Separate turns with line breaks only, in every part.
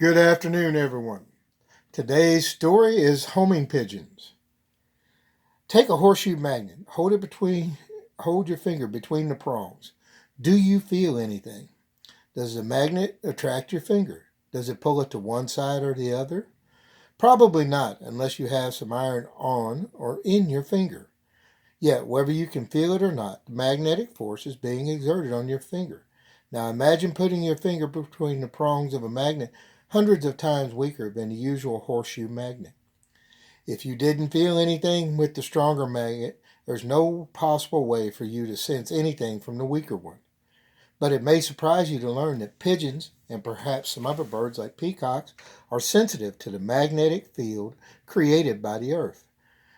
Good afternoon, everyone. Today's story is homing pigeons. Take a horseshoe magnet. Hold your finger between the prongs. Do you feel anything? Does the magnet attract your finger? Does it pull it to one side or the other? Probably not, unless you have some iron on or in your finger. Yet, whether you can feel it or not, the magnetic force is being exerted on your finger. Now imagine putting your finger between the prongs of a magnet hundreds of times weaker than the usual horseshoe magnet. If you didn't feel anything with the stronger magnet, there's no possible way for you to sense anything from the weaker one. But it may surprise you to learn that pigeons, and perhaps some other birds like peacocks, are sensitive to the magnetic field created by the Earth.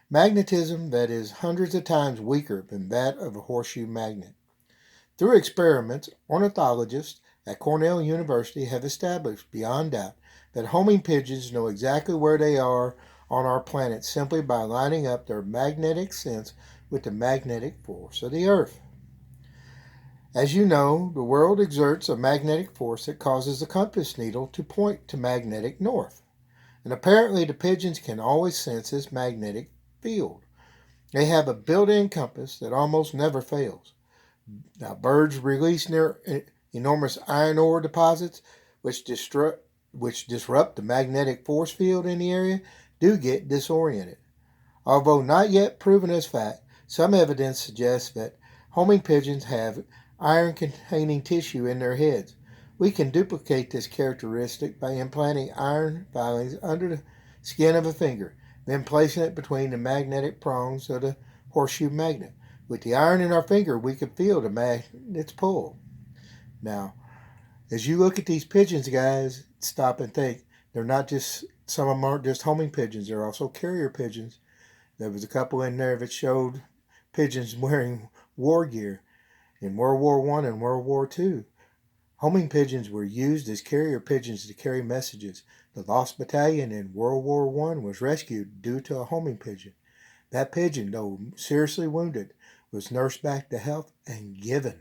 Magnetism that is hundreds of times weaker than that of a horseshoe magnet. Through experiments, ornithologists at Cornell University have established beyond doubt that homing pigeons know exactly where they are on our planet simply by lining up their magnetic sense with the magnetic force of the Earth. As you know, the world exerts a magnetic force that causes the compass needle to point to magnetic north. And apparently the pigeons can always sense this magnetic field. They have a built-in compass that almost never fails. Now, birds release near enormous iron ore deposits, which disrupt the magnetic force field in the area, do get disoriented. Although not yet proven as fact, some evidence suggests that homing pigeons have iron-containing tissue in their heads. We can duplicate this characteristic by implanting iron filings under the skin of a finger, then placing it between the magnetic prongs of the horseshoe magnet. With the iron in our finger, we can feel the magnet's pull. Now, as you look at these pigeons, guys, stop and think. Some of them aren't just homing pigeons. They're also carrier pigeons. There was a couple in there that showed pigeons wearing war gear in World War I and World War II. Homing pigeons were used as carrier pigeons to carry messages. The Lost Battalion in World War I was rescued due to a homing pigeon. That pigeon, though seriously wounded, was nursed back to health and given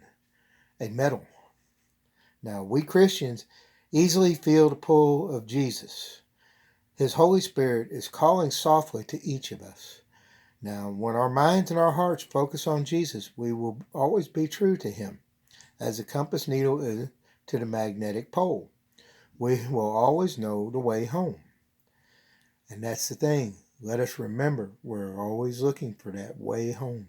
a medal. Now, we Christians easily feel the pull of Jesus. His Holy Spirit is calling softly to each of us. Now, when our minds and our hearts focus on Jesus, we will always be true to him, as the compass needle is to the magnetic pole. We will always know the way home. And that's the thing. Let us remember we're always looking for that way home.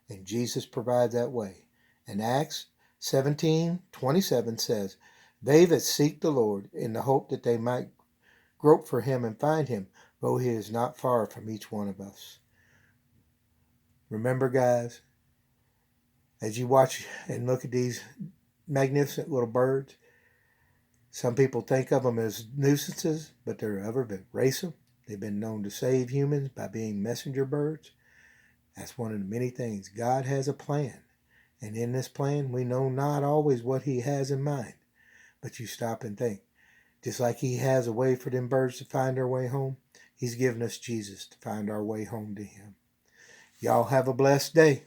And Jesus provides that way. And Acts 17:27 says, "They that seek the Lord in the hope that they might grope for him and find him, though he is not far from each one of us." Remember, guys, as you watch and look at these magnificent little birds, some people think of them as nuisances, but there are others that race them. They've been known to save humans by being messenger birds. That's one of the many things. God has a plan. And in this plan, we know not always what he has in mind. But you stop and think. Just like he has a way for them birds to find their way home, he's given us Jesus to find our way home to him. Y'all have a blessed day.